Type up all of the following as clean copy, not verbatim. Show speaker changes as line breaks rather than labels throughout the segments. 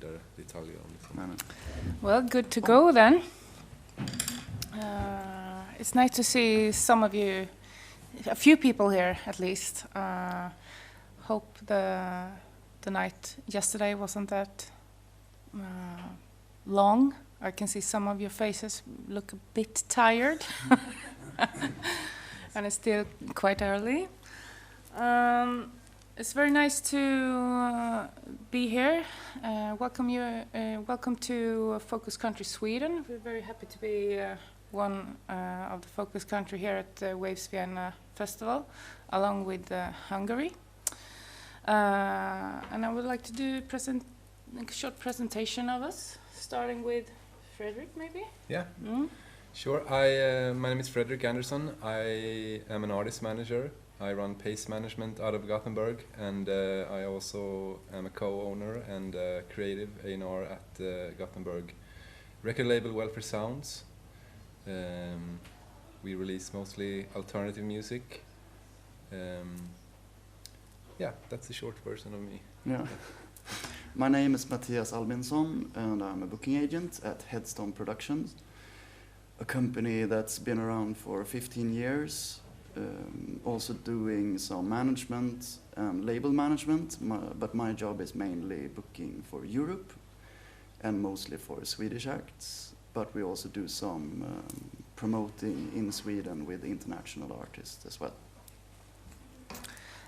vidare detaljer om. Liksom.
Well, good to go then. It's nice to see some of you, a few people here at least. Hope the night yesterday wasn't that long. I can see some of your faces look a bit tired. And it's still quite early. It's very nice to be here. Welcome to Focus Country Sweden. We're very happy to be one of the focus country here at the Waves Vienna Festival, along with Hungary. And I would like to do a short presentation of us, starting with Frederick, maybe?
Yeah, sure. My name is Frederick Anderson. I am an artist manager. I run Pace Management out of Gothenburg, and I also am a co-owner and creative Eillnor at Gothenburg record label Welfare Sounds. We release mostly alternative music. Yeah, that's the short version of me.
Yeah. My name is Mattias Albinsson, and I'm a booking agent at Headstomp Productions, a company that's been around for 15 years, also doing some management and label management, but my job is mainly booking for Europe and mostly for Swedish acts, but we also do some promoting in Sweden with international artists as well.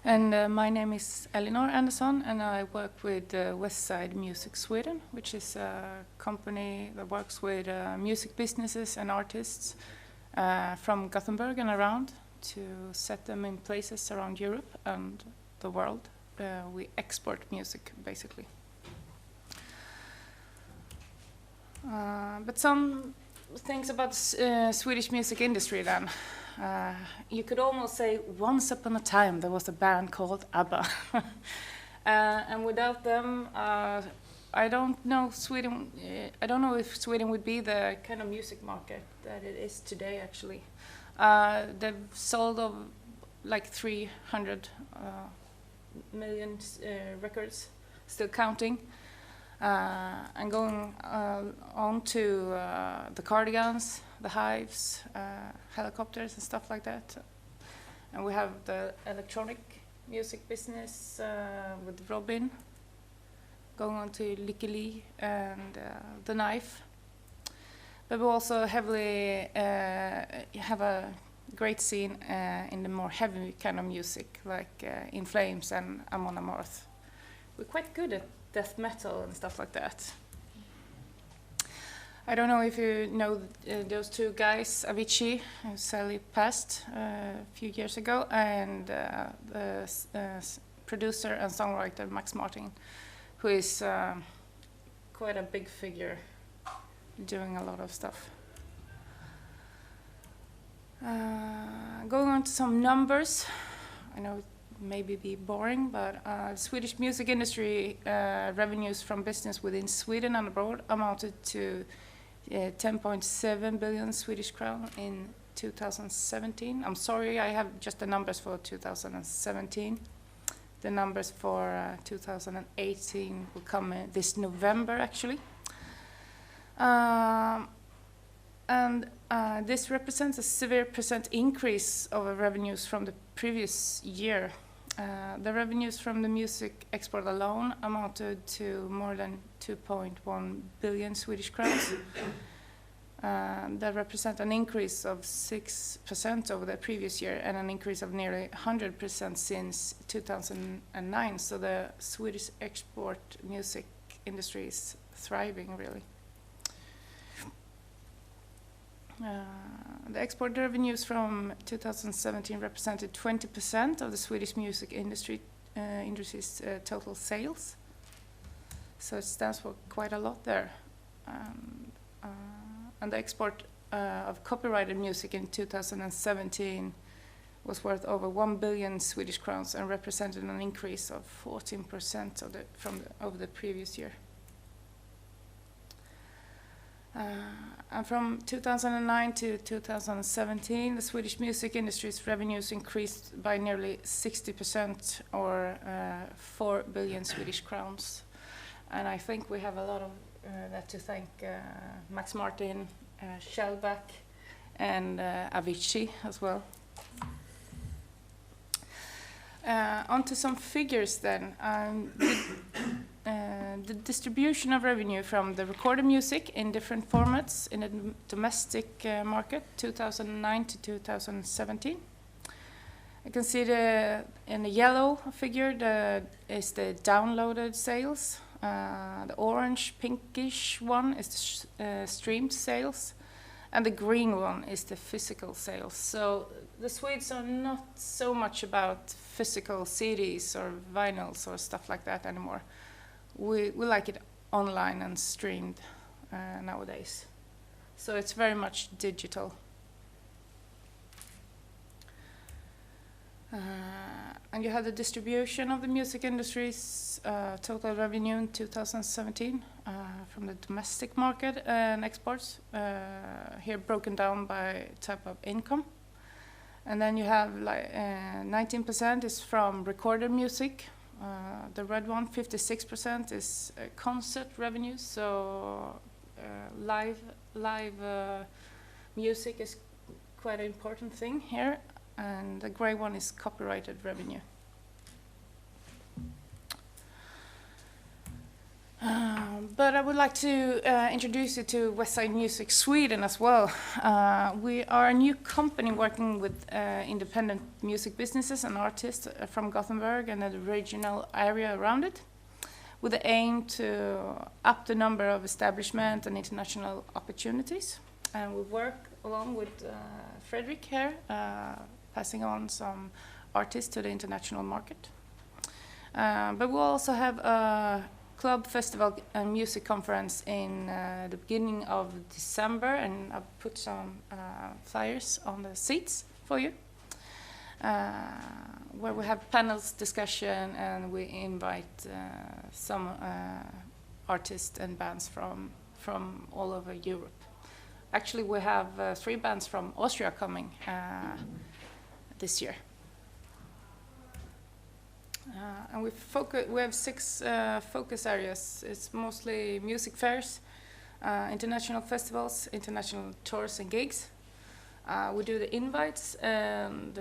And my name is Eillnor Andersson, and I work with Westside Music Sweden, which is a company that works with music businesses and artists from Gothenburg and around to set them in places around Europe and the world. We export music, basically. But some things about the Swedish music industry then. You could almost say once upon a time there was a band called ABBA. And without them, I don't know if Sweden would be the kind of music market that it is today, actually. They've sold like 300 million records, still counting. And going on to the Cardigans, the Hives, Helicopters and stuff like that. And we have the electronic music business with Robin, going on to Lykke Li and The Knife. But we also heavily have a great scene in the more heavy kind of music, like In Flames and Amon Amarth. We're quite good at death metal and stuff like that. I don't know if you know those two guys, Avicii, who sadly passed a few years ago, and the producer and songwriter Max Martin, who is quite a big figure, doing a lot of stuff. Going on to some numbers. I know it maybe be boring, but Swedish music industry revenues from business within Sweden and abroad amounted to 10.7 billion Swedish crown in 2017. I'm sorry, I have just the numbers for 2017. The numbers for 2018 will come this November, actually. And this represents a severe % increase of revenues from the previous year. The revenues from the music export alone amounted to more than 2.1 billion Swedish crowns. That represent an increase of 6% over the previous year and an increase of nearly 100% since 2009. So the Swedish export music industry is thriving, really. The export revenues from 2017 represented 20% of the Swedish music industry's total sales. So it stands for quite a lot there. And the export of copyrighted music in 2017 was worth over 1 billion Swedish crowns and represented an increase of 14% over the previous year. And from 2009 to 2017, the Swedish music industry's revenues increased by nearly 60%, or 4 billion Swedish crowns. And I think we have a lot of that to thank Max Martin, Shellback, and Avicii as well. On to some figures then. The distribution of revenue from the recorded music in different formats in the domestic market, 2009 to 2017. You can see in the yellow figure is the downloaded sales. The orange pinkish one is the streamed sales. And the green one is the physical sales. So the Swedes are not so much about physical CDs or vinyls or stuff like that anymore. We like it online and streamed nowadays. So it's very much digital. And you have the distribution of the music industry's total revenue in 2017 from the domestic market and exports, here broken down by type of income. And then you have 19% is from recorded music. The red one, 56% is concert revenue, so live music is quite an important thing here. And the gray one is copyrighted revenue. But I would like to introduce you to Westside Music Sweden as well. We are a new company working with independent music businesses and artists from Gothenburg and the regional area around it, with the aim to up the number of establishment and international opportunities. And we work along with Frederick here, passing on some artists to the international market. But we'll also have a club festival and music conference in the beginning of December, and I'll put some flyers on the seats for you, where we have panels discussion and we invite some artists and bands from all over Europe. Actually, we have 3 bands from Austria coming this year. And we have 6 focus areas. It's mostly music fairs, international festivals, international tours and gigs. We do the invites and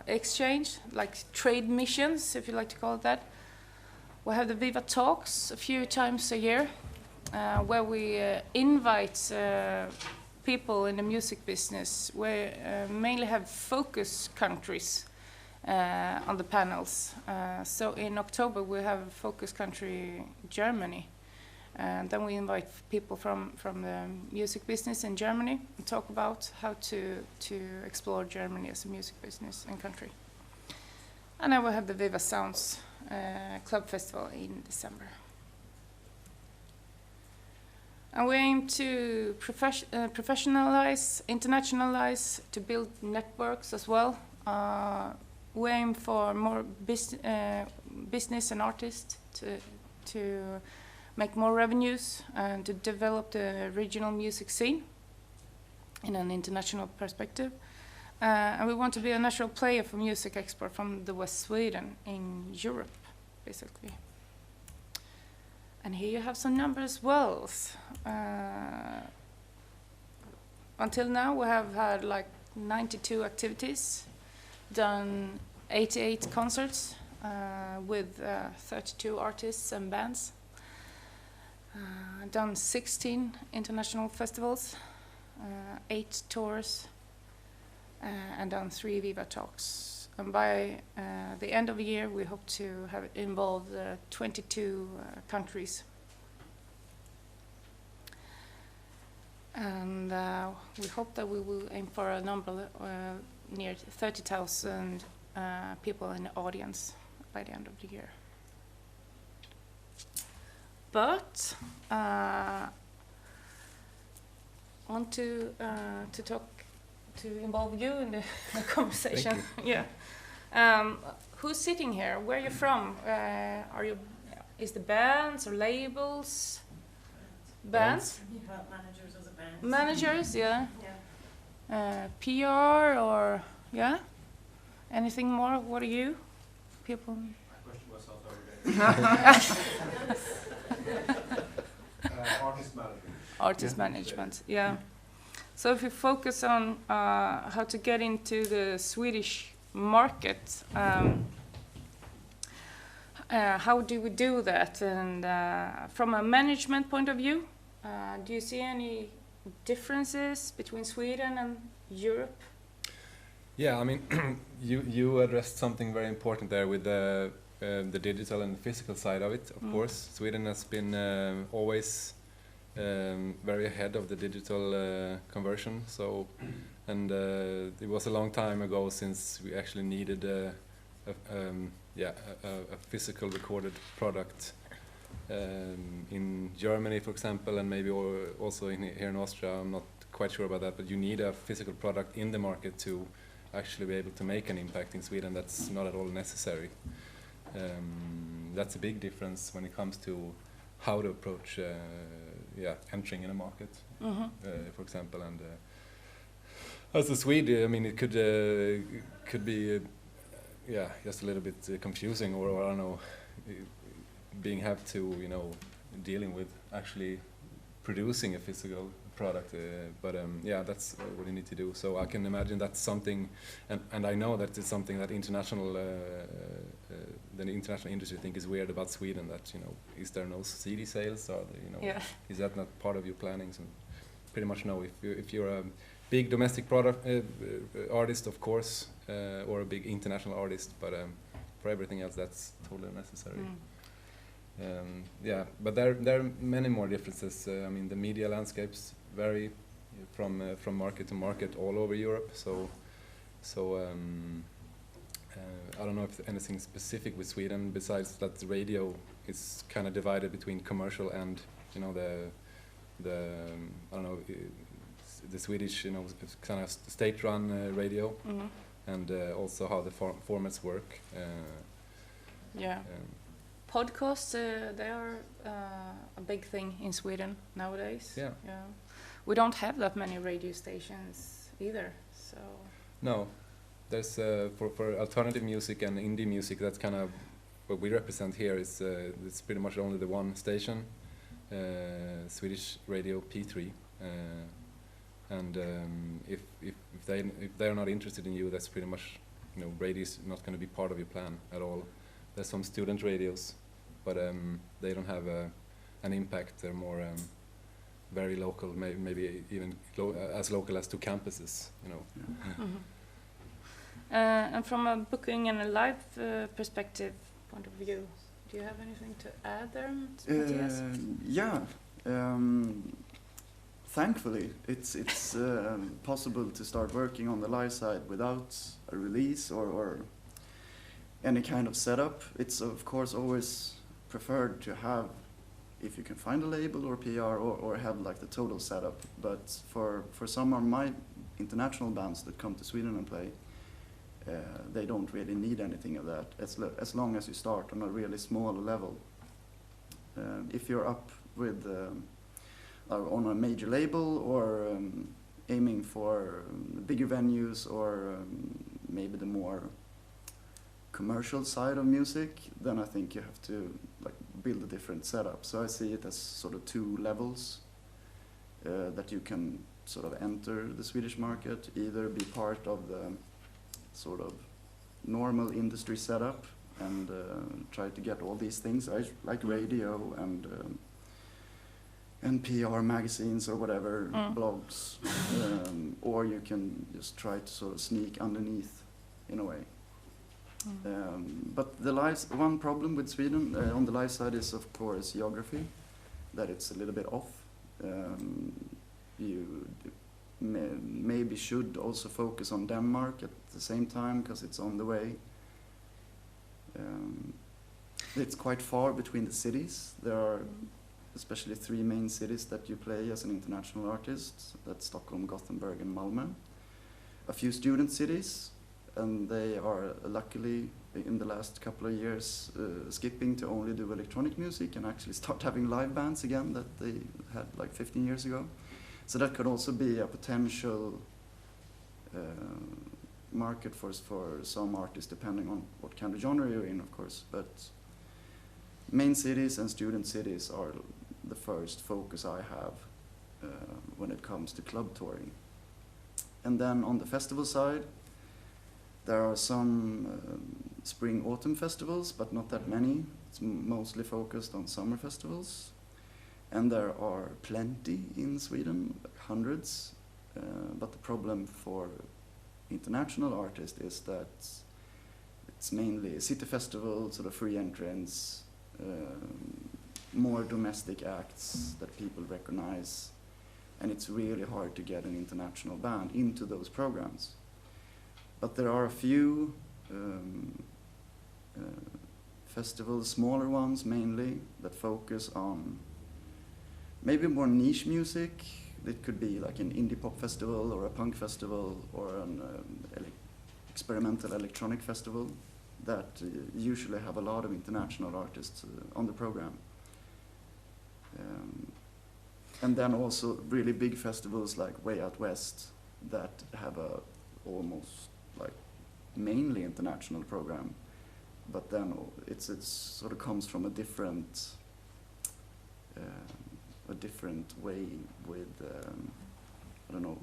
exchange, like trade missions, if you like to call it that. We have the Viva Talks a few times a year, where we invite people in the music business. We mainly have focus countries on the panels. So in October we have focus country Germany, and then we invite people from the music business in Germany and talk about how to explore Germany as a music business and country. And then we have the Viva Sounds Club Festival in December. And we aim to professionalize, internationalize, to build networks as well. We aim for more business and artists to make more revenues and to develop the regional music scene in an international perspective. And we want to be a national player for music export from the West Sweden in Europe, basically. And here you have some numbers as well. Until now we have had like 92 activities, done 88 concerts with 32 artists and bands, done 16 international festivals, 8 tours, and done 3 Viva Talks. And by the end of the year we hope to have involved 22 countries. And we hope that we will aim for a number near 30,000 people in the audience by the end of the year. But want to talk, to involve you in the conversation. Yeah. Who's sitting here? Where are you from? Are you? Is the bands or labels? Bands?
Yeah, managers of the bands.
Managers, yeah.
Yeah.
PR or yeah? Anything more? What are you? People.
I question myself every day. Artist management.
Artist management, yeah. So if you focus on how to get into the Swedish market, how do we do that? And from a management point of view, do you see any differences between Sweden and Europe?
Yeah, I mean, you addressed something very important there with the digital and physical side of it. Of course, Sweden has been always very ahead of the digital conversion. So, and it was a long time ago since we actually needed a physical recorded product in Germany, for example, and maybe also here in Austria. I'm not quite sure about that, but you need a physical product in the market to actually be able to make an impact. In Sweden, that's not at all necessary. That's a big difference when it comes to how to approach entering in a market, for example. And as a Swede, I mean, it could be just a little bit confusing, or I don't know, dealing with actually producing a physical product, but that's what you need to do. So I can imagine that's something, and I know that it's something that the international industry think is weird about Sweden. That is there no CD sales, or is that not part of your planning? So pretty much no. If you're a big domestic product artist, of course, or a big international artist, but for everything else, that's totally necessary. But there are many more differences. I mean, the media landscapes vary from market to market all over Europe. So I don't know if anything specific with Sweden besides that the radio is kind of divided between commercial and the Swedish kind of state-run radio, and also how the formats work.
Podcasts, they are a big thing in Sweden nowadays.
Yeah.
We don't have that many radio stations either. So
no, there's for alternative music and indie music. That's kind of what we represent here. It's pretty much only the one station, Swedish Radio P3. And if they're not interested in you, that's pretty much radio is not going to be part of your plan at all. There's some student radios, but they don't have an impact. They're more very local, maybe even as local as 2 campuses.
And from a booking and a live perspective point of view, do you have anything to add there, Mattias?
Thankfully, it's possible to start working on the live side without a release or any kind of setup. It's of course always preferred to have, if you can find a label or PR, or have like the total setup. But for some of my international bands that come to Sweden and play, they don't really need anything of that, as long as you start on a really small level. If you're up with on a major label, or aiming for bigger venues, or maybe the more commercial side of music, then I think you have to build a different setup. So I see it as sort of 2 levels that you can sort of enter the Swedish market, either be part of the sort of normal industry setup and try to get all these things like radio and PR magazines or whatever, blogs, or you can just try to sort of sneak underneath in a way. But one problem with Sweden on the live side is of course geography, that it's a little bit off. You maybe should also focus on Denmark at the same time, because it's on the way. It's quite far between the cities. There are especially 3 main cities that you play as an international artist. That's Stockholm, Gothenburg and Malmö. A few student cities, and they are luckily in the last couple of years skipping to only do electronic music and actually start having live bands again that they had like 15 years ago. So that could also be a potential market for some artists, depending on what kind of genre you're in, of course. But main cities and student cities are the first focus I have when it comes to club touring. And then on the festival side, there are some spring-autumn festivals, but not that many. It's mostly focused on summer festivals. And there are plenty in Sweden, like hundreds. But the problem for international artists is that it's mainly city festivals, sort of free entrance, more domestic acts that people recognize. And it's really hard to get an international band into those programs. But there are a few festivals, smaller ones mainly, that focus on maybe more niche music. It could be like an indie pop festival or a punk festival or an experimental electronic festival that usually have a lot of international artists on the program. And then also really big festivals like Way Out West that have a almost like mainly international program, but then it's sort of comes from a different way with I don't know,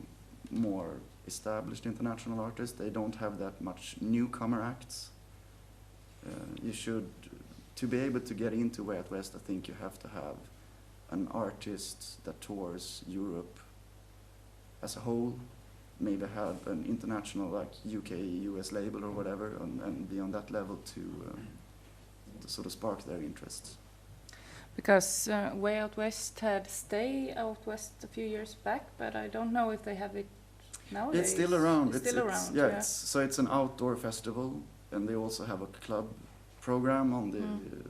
more established international artists. They don't have that much newcomer acts. You should, to be able to get into Way Out West, I think you have to have an artist that tours Europe as a whole, maybe have an international like UK, US label or whatever, and be on that level to sort of spark their interest.
Because Way Out West had Stay Out West a few years back, but I don't know if they have it nowadays.
It's still around.
It's still around.
Yeah. So it's an outdoor festival, and they also have a club program on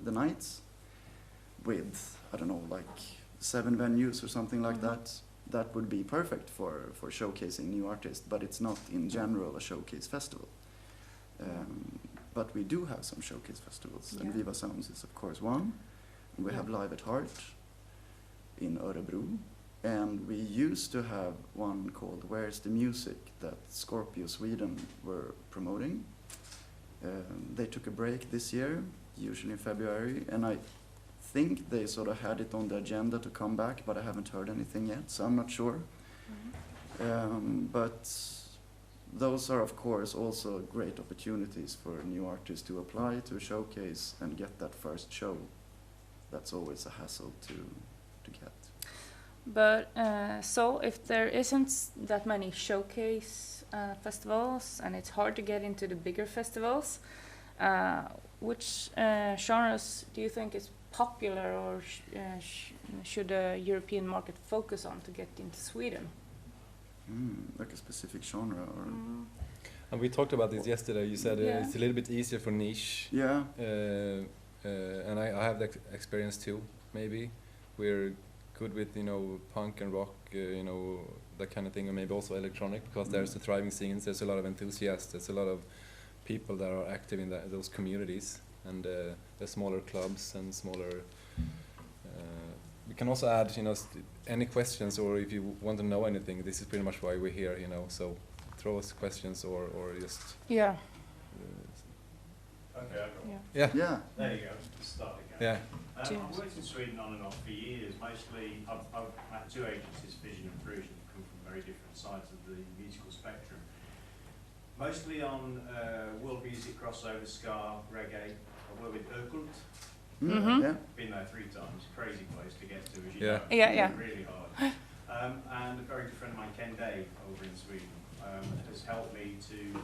the nights with, I don't know, like 7 venues or something like that. That would be perfect for showcasing new artists, but it's not in general a showcase festival. But we do have some showcase festivals, and Viva Sounds is of course one. We have Live at Heart in Örebro, and we used to have one called Where's the Music that Scorpio Sweden were promoting. They took a break this year, usually in February, and I think they sort of had it on the agenda to come back, but I haven't heard anything yet, so I'm not sure. But those are of course also great opportunities for new artists to apply to a showcase and get that first show. That's always a hassle to get.
But so if there isn't that many showcase festivals and it's hard to get into the bigger festivals, which genres do you think is popular or should a European market focus on to get into Sweden?
Like a specific genre or?
And we talked about this yesterday. You said it's a little bit easier for niche.
Yeah.
And I have that experience too. Maybe we're good with punk and rock, that kind of thing, and maybe also electronic because there's a thriving scenes. There's a lot of enthusiasts. There's a lot of people that are active in those communities, and the smaller clubs and smaller. We can also add, any questions, or if you want to know anything, this is pretty much why we're here. So throw us questions or just.
Yeah.
Okay, I've got one.
Yeah.
There you go. Start again.
Yeah.
I've worked in Sweden on and off for years. Mostly, I've had 2 agencies, Vision and Fruition, that come from very different sides of the musical spectrum. Mostly on world music crossover, ska, reggae. I've worked with Urkult.
Yeah.
Been there 3 times. Crazy place to get to, as you
Yeah.
know.
Yeah.
Really hard. And a very good friend of mine, Ken Dave, over in Sweden, has helped me to.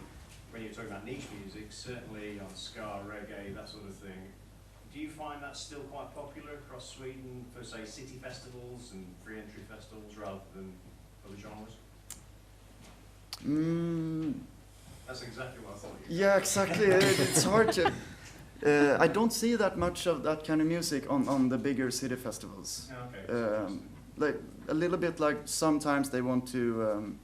When you're talking about niche music, certainly on ska, reggae, that sort of thing, do you find that's still quite popular across Sweden for, say, city festivals and free entry festivals rather than other genres? That's exactly what I thought you were.
Yeah, exactly. It's hard to. I don't see that much of that kind of music on the bigger city festivals.
Okay.
Like a little bit like sometimes they want to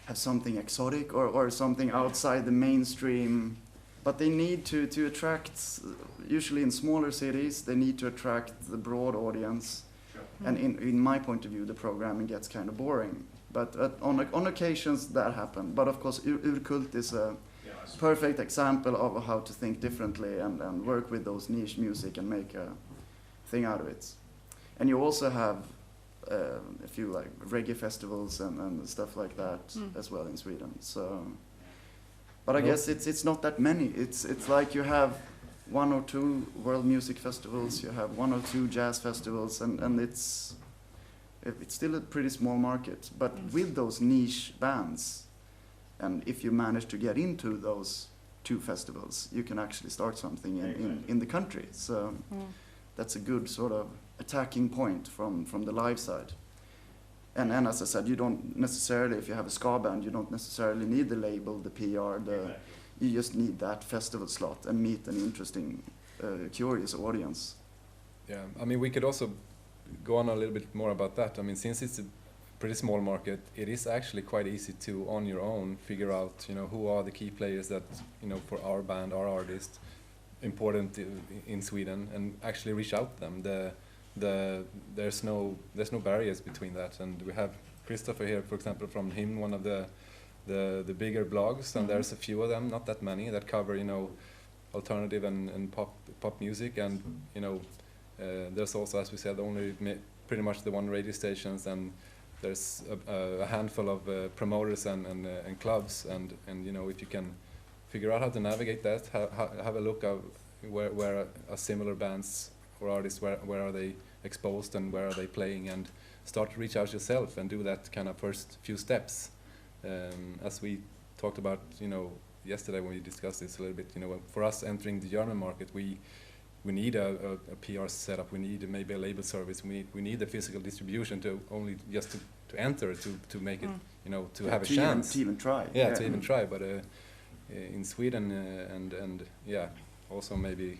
have something exotic or something outside the mainstream, but they need to attract, usually in smaller cities, they need to attract the broad audience.
Sure.
And in my point of view, the programming gets kind of boring. But on occasions that happen. But of course, Urkult is a perfect example of how to think differently and work with those niche music and make thing out of it. And you also have a few like reggae festivals and stuff like that as well in Sweden. So, but I guess it's not that many. It's like you have 1 or 2 world music festivals, you have 1 or 2 jazz festivals, and it's still a pretty small market. But with those niche bands, and if you manage to get into those 2 festivals, you can actually start something in the country. So that's a good sort of attacking point from the live side. And as I said, you don't necessarily, if you have a ska band, you don't necessarily need the label, the PR, you just need that festival slot and meet an interesting, curious audience.
Yeah, I mean, we could also go on a little bit more about that. I mean, since it's a pretty small market, it is actually quite easy to, on your own, figure out, who are the key players that, for our band, our artist, important in Sweden, and actually reach out to them. There's no barriers between that, and we have Christopher here, for example, from him, one of the bigger blogs, and there's a few of them, not that many, that cover alternative and pop music, and there's also, as we said, only pretty much the 1 radio stations, and there's a handful of promoters and clubs, and if you can figure out how to navigate that, have a look at where are similar bands or artists, where are they exposed and where are they playing, and start to reach out yourself and do that kind of first few steps. As we talked about, yesterday when we discussed this a little bit, for us entering the German market, we need a PR setup, we need maybe a label service, we need the physical distribution to only just to enter, to make it, to have a chance.
To even try.
Yeah, to even try, but in Sweden and also maybe,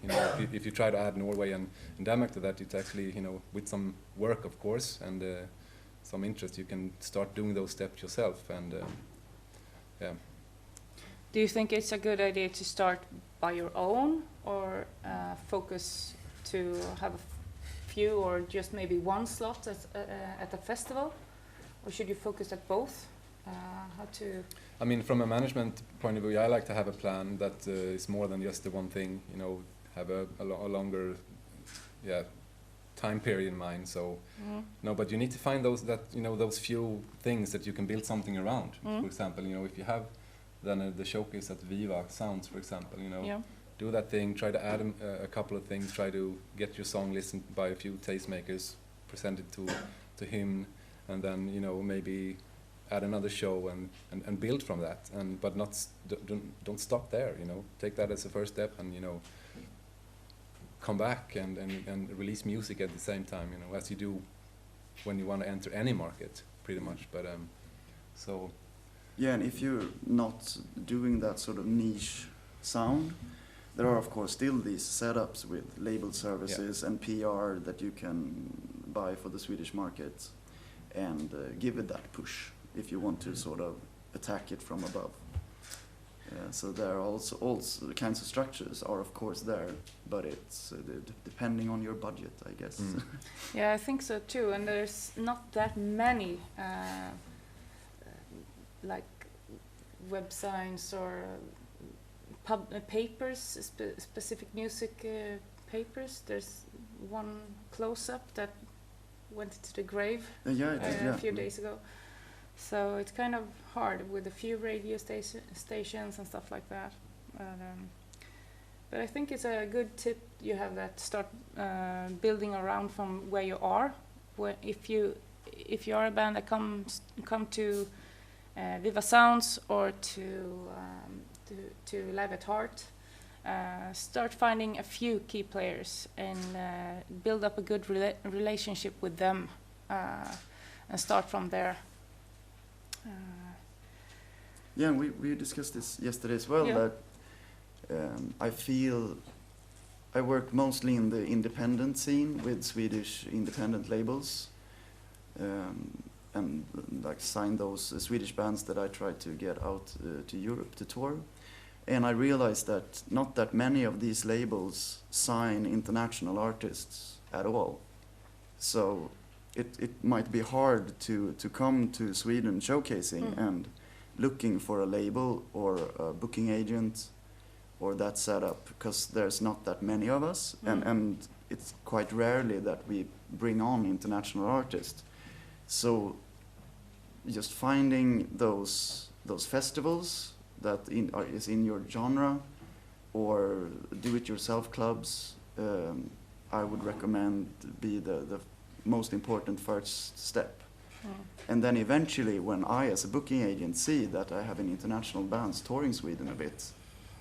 if you try to add Norway and Denmark to that, it's actually, with some work, of course, and some interest, you can start doing those steps yourself, and yeah.
Do you think it's a good idea to start by your own, or focus to have a few, or just maybe 1 slot at a festival, or should you focus at both? How to?
I mean, from a management point of view, I like to have a plan that is more than just the one thing. Have a longer, time period in mind. So, no, but you need to find those few things that you can build something around. For example, if you have then the showcase at Viva Sounds, for example, do that thing. Try to add a couple of things. Try to get your song listened by a few tastemakers, present it to him, and then maybe add another show and build from that, but don't stop there. Take that as a first step, and come back and release music at the same time, as you do when you want to enter any market, pretty much. But so
yeah, and if you're not doing that sort of niche sound, there are of course still these setups with label services and PR that you can buy for the Swedish market, and give it that push if you want to sort of attack it from above. So there are also the kinds of structures are of course there, but it's depending on your budget, I guess.
Yeah, I think so too, and there's not that many like websites or papers, specific music papers. There's one close-up that went to the grave a few days ago. So it's kind of hard with a few radio stations and stuff like that. But I think it's a good tip you have, that start building around from where you are. If you are a band that come to Viva Sounds or to Live at Heart, start finding a few key players and build up a good relationship with them, and start from there.
Yeah, and we discussed this yesterday as well, that I feel I work mostly in the independent scene with Swedish independent labels, and like sign those Swedish bands that I try to get out to Europe to tour. And I realized that not that many of these labels sign international artists at all. So it might be hard to come to Sweden showcasing and looking for a label or a booking agent or that setup, because there's not that many of us. And it's quite rarely that we bring on international artists. So just finding those festivals that is in your genre, or do-it-yourself clubs, I would recommend be the most important first step. And then eventually, when I, as a booking agent, see that I have an international bands touring Sweden a bit,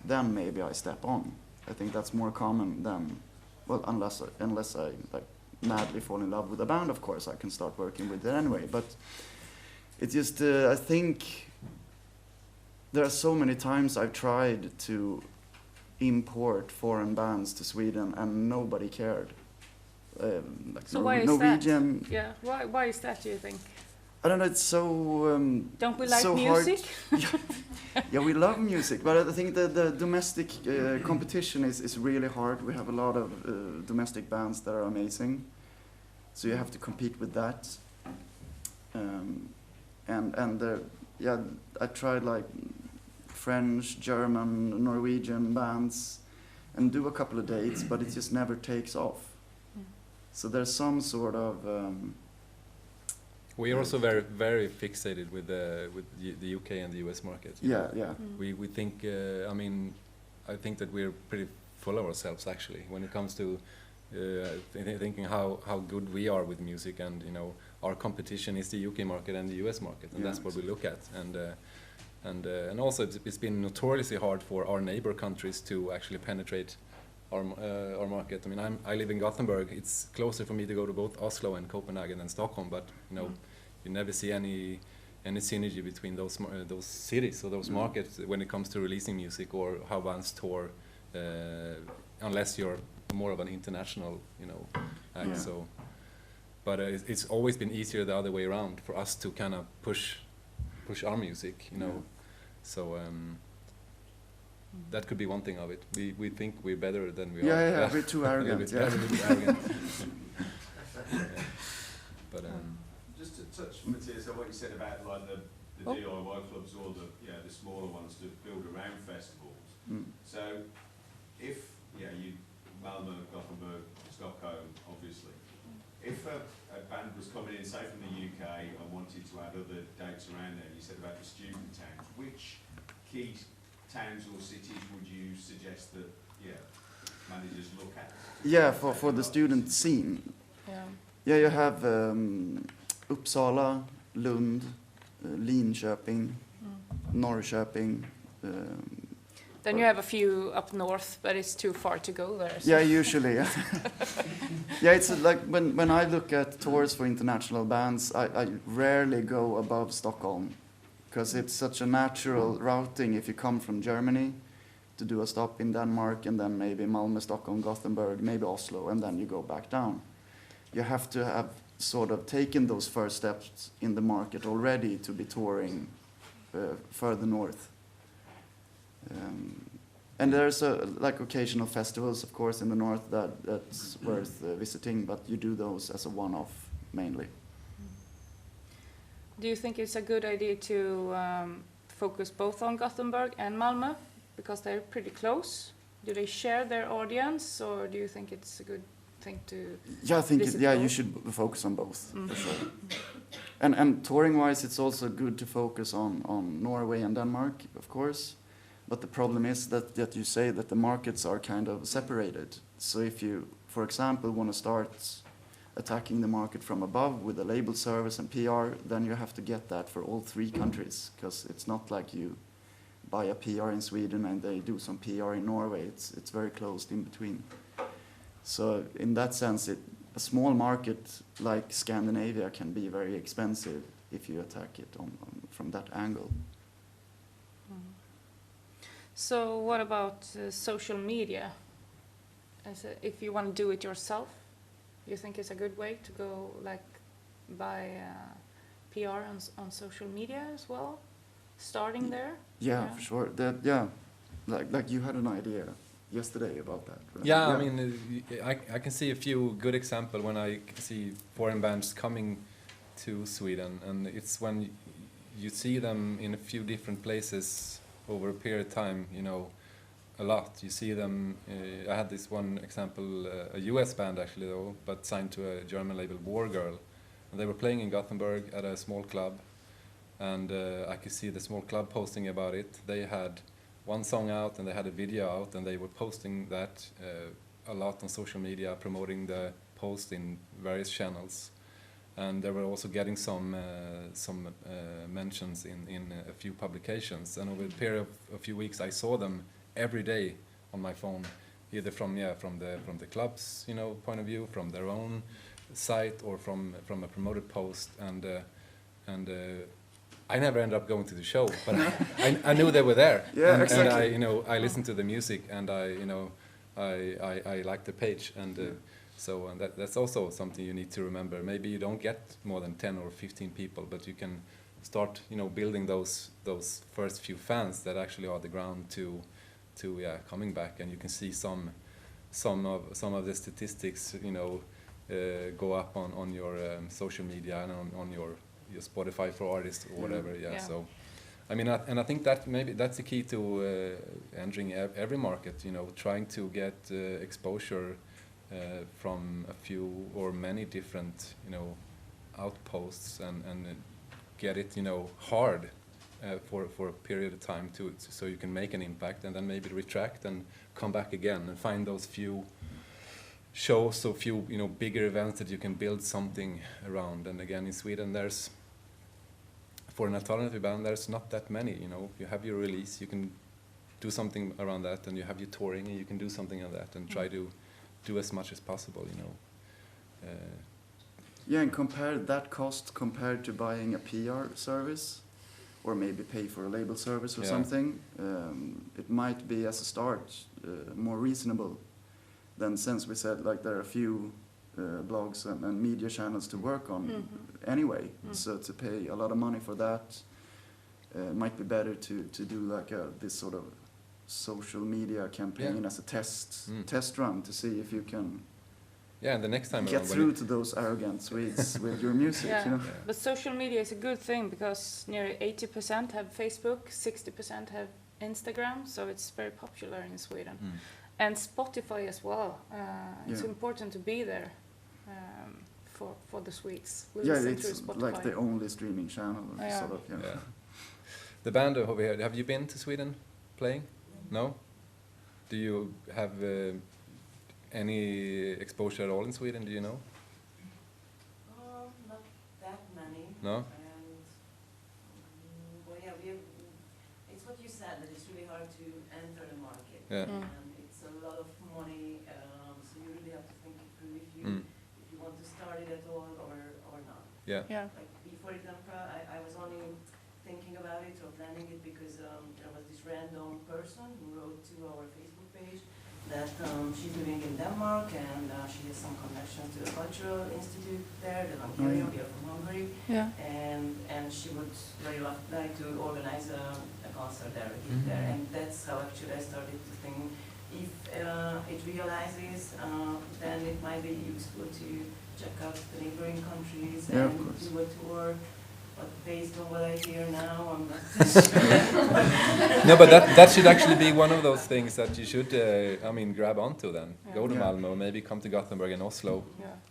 then maybe I step on. I think that's more common than, well, unless I like madly fall in love with a band, of course, I can start working with it anyway. But it's just, I think there are so many times I've tried to import foreign bands to Sweden and nobody cared. Like
So why is
Norwegian.
that? Yeah, why is that, do you think?
I don't know, it's so
Don't we like
so
music?
Yeah, we love music, but I think the domestic competition is really hard. We have a lot of domestic bands that are amazing, so you have to compete with that. Yeah, I tried like French, German, Norwegian bands, and do a couple of dates, but it just never takes off. So there's some sort of.
We are also very fixated with the UK and the US market.
Yeah, yeah.
We think. I think that we're pretty full of ourselves actually when it comes to thinking how good we are with music, and our competition is the UK market and the US market, and that's what we look at. And also it's been notoriously hard for our neighbor countries to actually penetrate our market. I mean, I live in Gothenburg. It's closer for me to go to both Oslo and Copenhagen and Stockholm, but you never see any synergy between those cities or those markets when it comes to releasing music or how bands tour, unless you're more of an international act.
Yeah.
So, but it's always been easier the other way around for us to kind of push our music, So. That could be one thing of it. We think we're better than we are.
Yeah, we're too arrogant.
We're too arrogant. But
just to touch, Mattias, on what you said about like the DIY clubs or the smaller ones to build around festivals. So if Malmö, Gothenburg, Stockholm, obviously, if a band was coming in, say from the UK, and wanted to add other dates around there, you said about the student towns, which key towns or cities would you suggest that managers look at?
Yeah, for the student scene. Yeah, you have Uppsala, Lund, Linköping, Norrköping.
Then you have a few up north, but it's too far to go there. So.
Yeah, usually. Yeah, it's like when I look at tours for international bands, I rarely go above Stockholm, because it's such a natural routing if you come from Germany to do a stop in Denmark, and then maybe Malmö, Stockholm, Gothenburg, maybe Oslo, and then you go back down. You have to have sort of taken those first steps in the market already to be touring further north. And there's occasional festivals, of course, in the north that's worth visiting, but you do those as a one-off mainly.
Do you think it's a good idea to focus both on Gothenburg and Malmö, because they're pretty close? Do they share their audience, or do you think it's a good thing to?
Yeah, I think
both?
You should focus on both for sure. And touring-wise, it's also good to focus on Norway and Denmark, of course. But the problem is that you say that the markets are kind of separated. So if you, for example, want to start attacking the market from above with a label service and PR, then you have to get that for all three countries, because it's not like you buy a PR in Sweden and they do some PR in Norway. It's very closed in between. So in that sense, a small market like Scandinavia can be very expensive if you attack it from that angle.
So what about social media? If you want to do it yourself, you think it's a good way to go, like, buy PR on social media as well, starting there?
Yeah, for sure. Like you had an idea yesterday about that. Right?
Yeah, I mean, I can see a few good examples when I see foreign bands coming to Sweden, and it's when you see them in a few different places over a period of time, a lot. You see them. I had this one example, a US band actually though, but signed to a German label, War Girl, and they were playing in Gothenburg at a small club, and I could see the small club posting about it. They had one song out and they had a video out, and they were posting that a lot on social media, promoting the post in various channels, and they were also getting some mentions in a few publications. And over a period of a few weeks, I saw them every day on my phone, either from the club's point of view, from their own site, or from a promoted post. And I never ended up going to the show, but I knew they were there.
Yeah,
and,
exactly.
And I listened to the music, and I liked the page, and so that's also something you need to remember. Maybe you don't get more than 10 or 15 people, but you can start building those first few fans that actually are the ground to coming back, and you can see some of the statistics go up on your social media and on your Spotify for artists or whatever. Yeah. So I mean, I think that maybe that's the key to entering every market. Trying to get exposure from a few or many different outposts, and get it hard for a period of time so you can make an impact, and then maybe retract and come back again and find those few shows or few bigger events that you can build something around. And again, in Sweden, there's, for an alternative band, there's not that many. You have your release, you can do something around that, and you have your touring, and you can do something on that, and try to do as much as possible.
Yeah, and compare that cost compared to buying a PR service, or maybe pay for a label service or something. It might be, as a start, more reasonable than, since we said there are a few blogs and media channels to work on anyway. So to pay a lot of money for that, might be better to do this sort of social media campaign as a test run, to see if you can
and the next time
get through to those arrogant Swedes with your music.
But social media is a good thing, because nearly 80% have Facebook, 60% have Instagram, so it's very popular in Sweden. And Spotify as well. It's important to be there for the Swedes.
It's like the only streaming channel. Sort of,
The band over here, have you been to Sweden playing? No? Do you have any exposure at all in Sweden, do you know?
Not that many.
No?
And, it's what you said, that it's really hard to enter the market.
Yeah.
And it's a lot of money, so you really have to think it through if you want to start it at all or not.
Yeah.
Like before example, I was only thinking about it or planning it because there was this random person who wrote to our Facebook page that she's living in Denmark, and she has some connection to a cultural institute there, the Hungarian, we are from Hungary, and she would very like to organize a concert there, and that's how actually I started to think, if it realizes, then it might be useful to check out the neighboring countries and do a tour. But based on what I hear now, I'm not sure.
No, but that should actually be one of those things that you should, grab onto then. Go to Malmö, maybe come to Gothenburg and Oslo.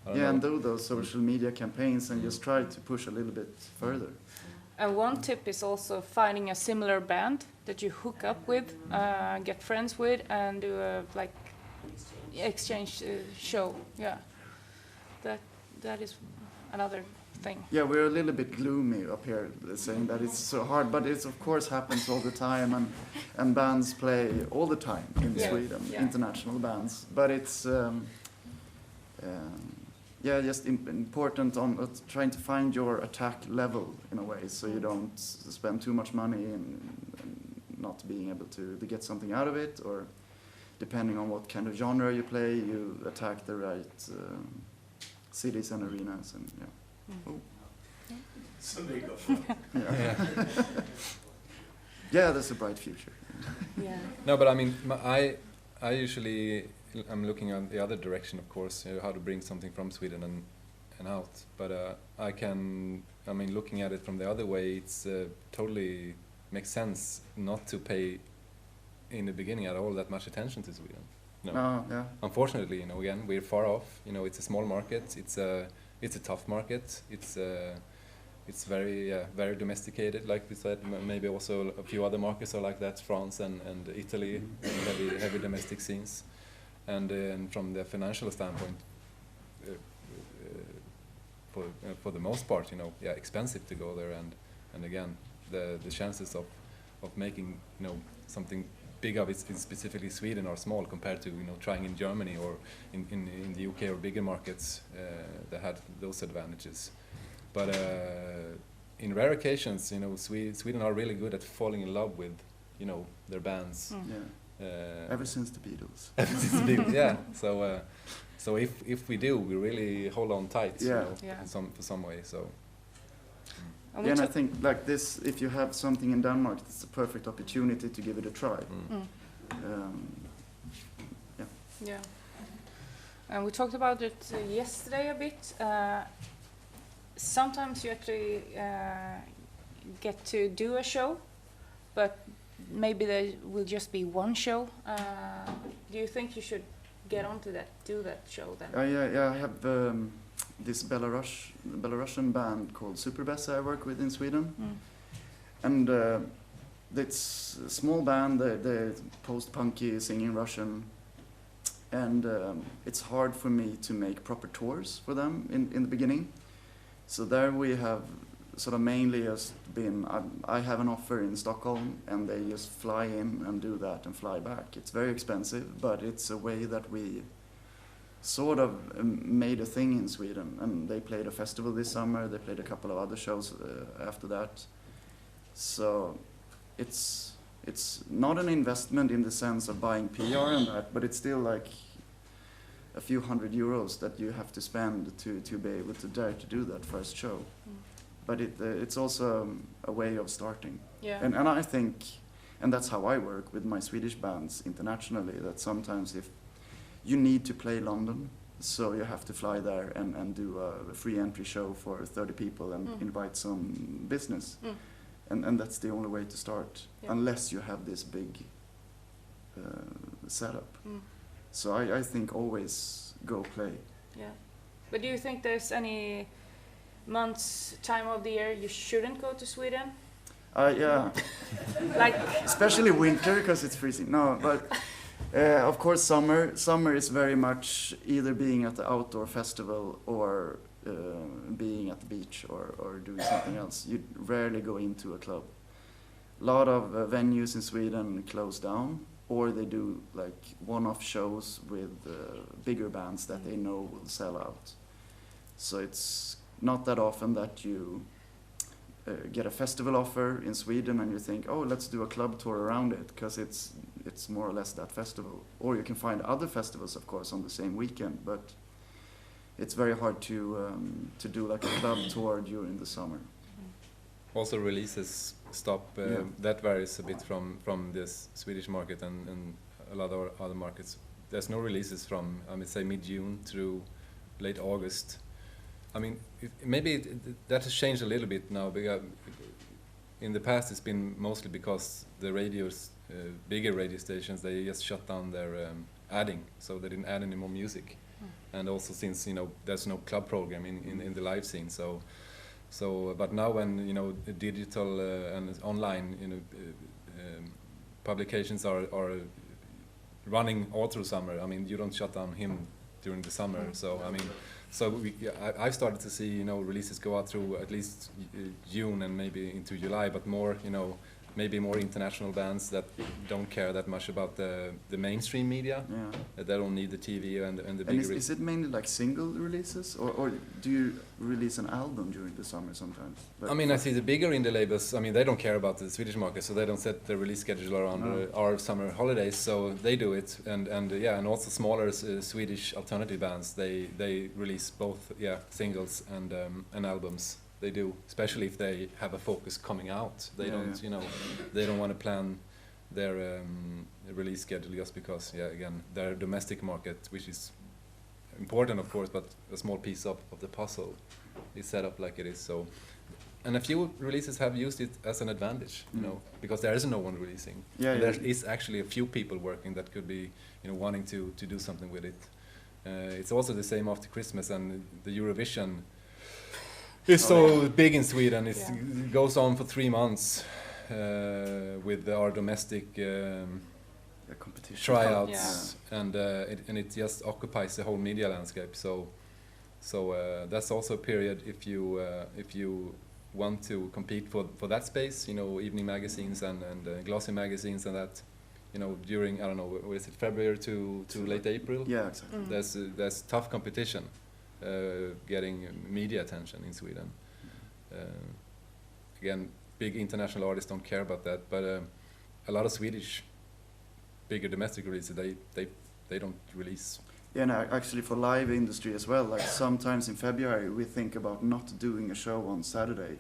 And do those social media campaigns and just try to push a little bit further.
And one tip is also finding a similar band that you hook up with, get friends with, and do a exchange show. Yeah, that is another thing.
Yeah, we're a little bit gloomy up here, saying that it's so hard, but it of course happens all the time, and bands play all the time in Sweden, international bands. But it's just important on trying to find your attack level in a way, so you don't spend too much money and not being able to get something out of it, or depending on what kind of genre you play, you attack the right cities and arenas, and
Somebody go for it.
That's a bright future.
No, but I mean, I usually I'm looking on the other direction, of course, how to bring something from Sweden and out. But looking at it from the other way, it's totally makes sense not to pay in the beginning at all that much attention to Sweden. No.
Yeah.
Unfortunately, again, we're far off. It's a small market. It's a tough market. It's very domesticated, like we said. Maybe also a few other markets are like that, France and Italy, heavy domestic scenes. And from the financial standpoint, for the most part, expensive to go there. And again, the chances of making something big of it in specifically Sweden are small compared to trying in Germany or in the UK or bigger markets that had those advantages. But in rare occasions, Sweden are really good at falling in love with their bands.
Ever since the Beatles.
Ever since the Beatles, yeah. So if we do, we really hold on tight, in some way. So.
And I think like this, if you have something in Denmark, it's a perfect opportunity to give it a try.
Yeah. And we talked about it yesterday a bit. Sometimes you actually get to do a show, but maybe there will just be one show. Do you think you should get onto that, do that show then?
I have this Belarusian band called Superbessa I work with in Sweden. And it's a small band, they're post-punky, singing Russian. And it's hard for me to make proper tours for them in the beginning. So there we have sort of mainly just been, I have an offer in Stockholm and they just fly in and do that and fly back. It's very expensive, but it's a way that we sort of made a thing in Sweden. And they played a festival this summer, they played a couple of other shows after that. So it's not an investment in the sense of buying PR and that, but it's still like a few €100 that you have to spend to be able to dare to do that first show. But it's also a way of starting.
Yeah.
And I think, and that's how I work with my Swedish bands internationally, that sometimes if you need to play London, so you have to fly there and do a free entry show for 30 people and invite some business. And that's the only way to start, unless you have this big setup. So I think always go play.
Yeah. But do you think there's any months, time of the year you shouldn't go to Sweden?
Yeah.
Like
especially winter because it's freezing. No, but of course summer. Summer is very much either being at the outdoor festival or being at the beach or doing something else. You rarely go into a club. A lot of venues in Sweden close down, or they do like one-off shows with bigger bands that they know will sell out. So it's not that often that you get a festival offer in Sweden and you think, oh, let's do a club tour around it, because it's more or less that festival. Or you can find other festivals, of course, on the same weekend, but it's very hard to do like a club tour during the summer.
Also releases stop, that varies a bit from this Swedish market and a lot of other markets. There's no releases from, I would say, mid-June through late August. I mean, that has changed a little bit now, because in the past it's been mostly because the radios, bigger radio stations, they just shut down their adding, so they didn't add any more music. And also since, there's no club program in the live scene, so but now when, digital and online, publications are running all through summer, I mean, you don't shut down him during the summer, so I mean, I've started to see, releases go out through at least June and maybe into July, but more, maybe more international bands that don't care that much about the mainstream media. They don't need the TV and the big.
And is it mainly like single releases, or do you release an album during the summer sometimes? But
I mean, I see the bigger indie labels. I mean, they don't care about the Swedish market, so they don't set the release schedule around our summer holidays. So they do it, and also smaller Swedish alternative bands. They release both singles and albums. They do, especially if they have a focus coming out. They don't, they don't want to plan their release schedule just because, again, their domestic market, which is important, of course, but a small piece of the puzzle is set up like it is. So and a few releases have used it as an advantage, you know, because there is no one releasing.
Yeah,
And
yeah.
there is actually a few people working that could be, you know, wanting to do something with it. It's also the same after Christmas, and the Eurovision is so big in Sweden. It goes on for 3 months with our domestic
Competition.
tryouts, and it just occupies the whole media landscape. So that's also a period if you want to compete for that space, you know, evening magazines and glossy magazines and that, you know, during, I don't know, what is it, February to late April?
Yeah, exactly.
There's tough competition getting media attention in Sweden. Again, big international artists don't care about that, but a lot of Swedish bigger domestic releases, they don't release.
Yeah, no, actually for live industry as well, like sometimes in February we think about not doing a show on Saturday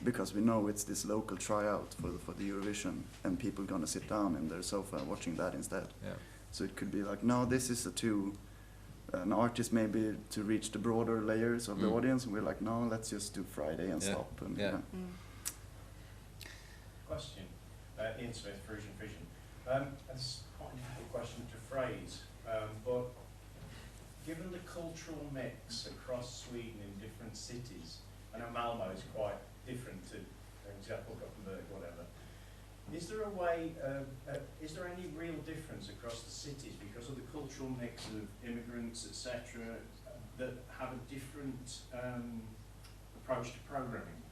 because we know it's this local tryout for the Eurovision and people gonna sit down in their sofa watching that instead.
Yeah.
So it could be like, no, this is an artist maybe to reach the broader layers of the audience, and we're like, no, let's just do Friday and stop. And,
Question, Ian Smith, Frisian Vision. It's quite a difficult question to phrase, but given the cultural mix across Sweden in different cities, I know Malmo is quite different to, for example, Gothenburg, whatever. Is there a way, is there any real difference across the cities because of the cultural mix of immigrants, etc., that have a different approach to programming,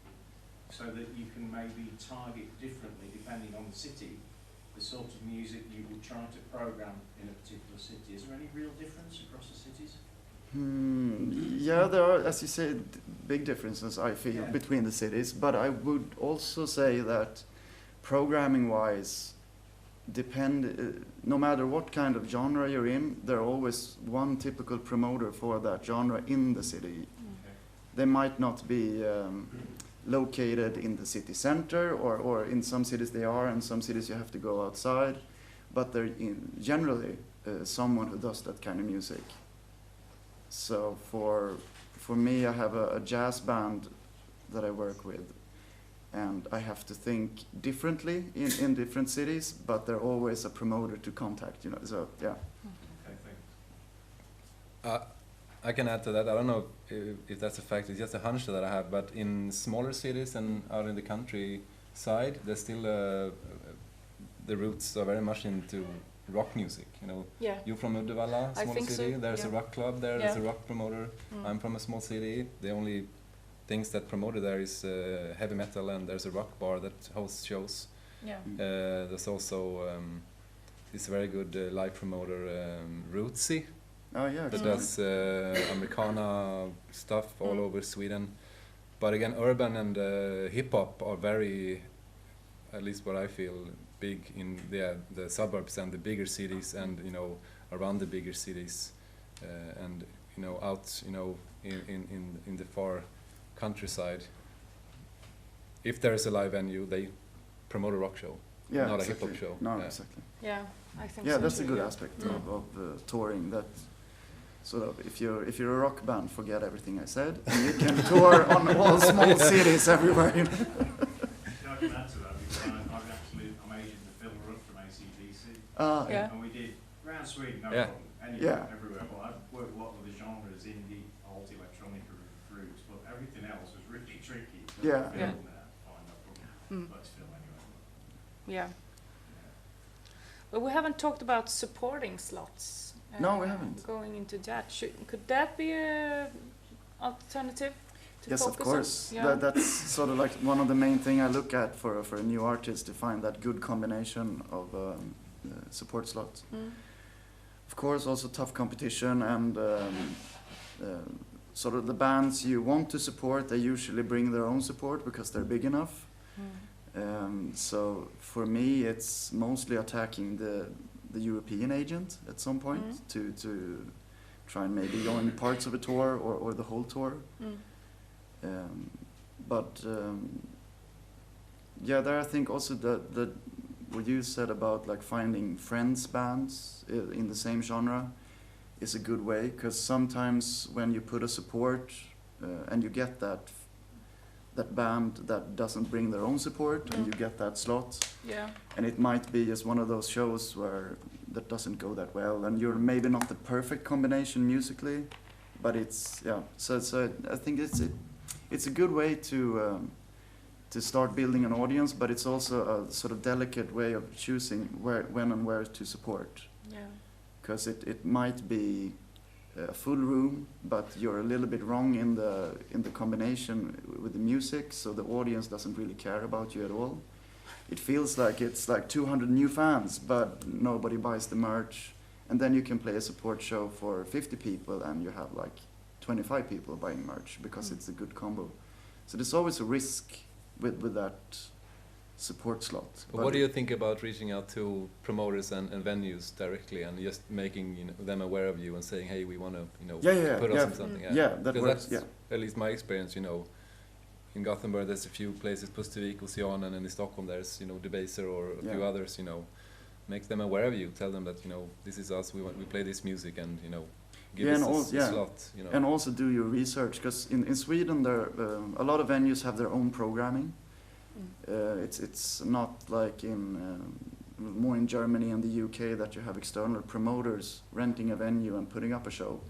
so that you can maybe target differently depending on the city, the sort of music you will try to program in a particular city? Is there any real difference across the cities?
Yeah, there are, as you said, big differences, I feel, between the cities, but I would also say that programming-wise, no matter what kind of genre you're in, there are always one typical promoter for that genre in the city. They might not be located in the city center, or in some cities they are, and some cities you have to go outside, but they're generally someone who does that kind of music. So for me, I have a jazz band that I work with, and I have to think differently in different cities, but they're always a promoter to contact, you know, so yeah.
Okay, thanks.
I can add to that. I don't know if that's a fact. It's just a hunch that I have. But in smaller cities and out in the countryside, there's still the roots are very much into rock music. You know, you're from Uddevalla, small city. So. There's a rock club there. There's a rock promoter. I'm from a small city. The only things that promoted there is heavy metal, and there's a rock bar that hosts shows. There's also this very good live promoter, Rootsy.
Oh yeah,
that does Americana stuff all over Sweden. But again, urban and hip hop are very, at least what I feel, big in the suburbs and the bigger cities, and you know, around the bigger cities, and you know, out, you know, in the far countryside. If there is a live venue, they promote a rock show, not a hip hop show.
No, exactly.
Yeah, I think.
Yeah,
so
that's
too,
a good aspect of touring. That sort of, if you're a rock band, forget everything I said, and you can tour on all small cities everywhere. You know?
I can add to that because I'm agent to Phil Rudd from AC/DC. And we did around Sweden, everywhere. But I've worked a lot with the genres, indie, alt, electronic groups, but everything else was really tricky. So Phil, fine, no problem. But it's Phil anyway.
Yeah. But we haven't talked about supporting slots.
No, we haven't.
Going into that, could that be a alternative to
yes,
focus
of course.
on? Yeah.
That's sort of like one of the main thing I look at for a new artist, to find that good combination of support slots. Of course, also tough competition, and sort of the bands you want to support, they usually bring their own support because they're big enough. So for me, it's mostly attacking the European agent at some point to try and maybe go in parts of a tour or the whole tour. There I think also that what you said about like finding friends bands in the same genre is a good way, because sometimes when you put a support and you get that band that doesn't bring their own support, and you get that slot.
Yeah.
And it might be just one of those shows where that doesn't go that well, and you're maybe not the perfect combination musically, but it's So I think it's a good way to start building an audience, but it's also a sort of delicate way of choosing when and where to support.
Yeah.
Because it might be a full room, but you're a little bit wrong in the combination with the music, so the audience doesn't really care about you at all. It feels like it's like 200 new fans, but nobody buys the merch. And then you can play a support show for 50 people, and you have like 25 people buying merch because it's a good combo. So there's always a risk with that support slot.
But what do you think about reaching out to promoters and venues directly and just making them aware of you and saying, hey, we want to put us in something?
That
because
works.
That's at least my experience. In Gothenburg there's a few places, Pustervik, Oceanen, and in Stockholm there's Debaser or a few others. Make them aware of you. Tell them that this is us. We play this music, and give us a slot.
And also do your research, because in Sweden there a lot of venues have their own programming. It's not like more in Germany and the UK that you have external promoters renting a venue and putting up a show.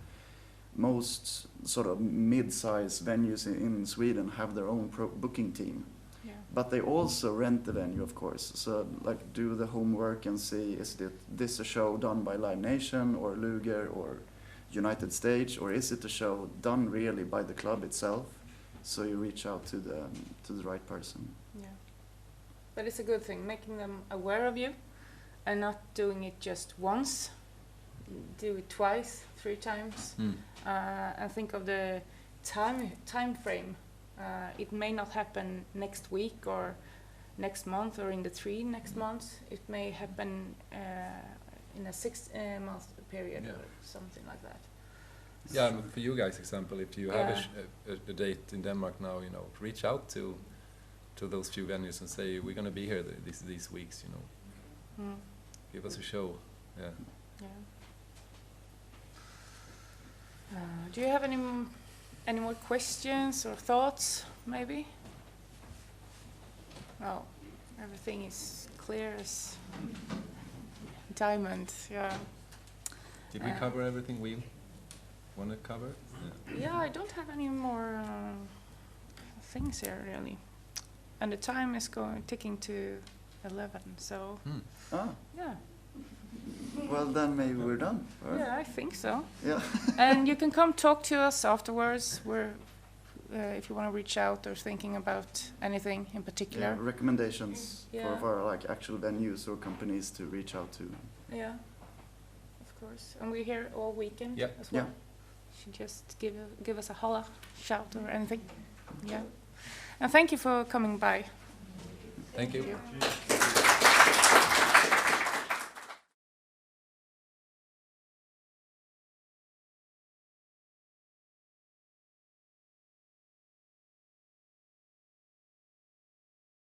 Most sort of mid-size venues in Sweden have their own booking team.
Yeah.
But they also rent the venue, of course. So like do the homework and see, is this a show done by Live Nation or Luger or United Stage, or is it a show done really by the club itself? So you reach out to the right person.
Yeah. But it's a good thing, making them aware of you and not doing it just once. Do it twice, 3 times. And think of the time frame. It may not happen next week or next month or in the 3 next months. It may happen in a 6 month period or something like that.
Yeah, and for you guys, example, if you have a date in Denmark now, reach out to those few venues and say, we're going to be here these weeks, give us a show. Yeah.
Do you have any more questions or thoughts, maybe? No, everything is clear as diamond. Yeah.
Did we cover everything we want to cover?
Yeah, I don't have any more things here really, and the time is ticking to 11. So yeah.
Well, then maybe we're done. Right?
Yeah, I think so.
Yeah.
And you can come talk to us afterwards. If you want to reach out or thinking about anything in particular.
Yeah, recommendations for like actual venues or companies to reach out to.
Yeah, of course. And we're here all weekend as well.
Yeah.
You should just give us a holler, shout or anything. Yeah. And thank you for coming by.
Thank you.
Thank you.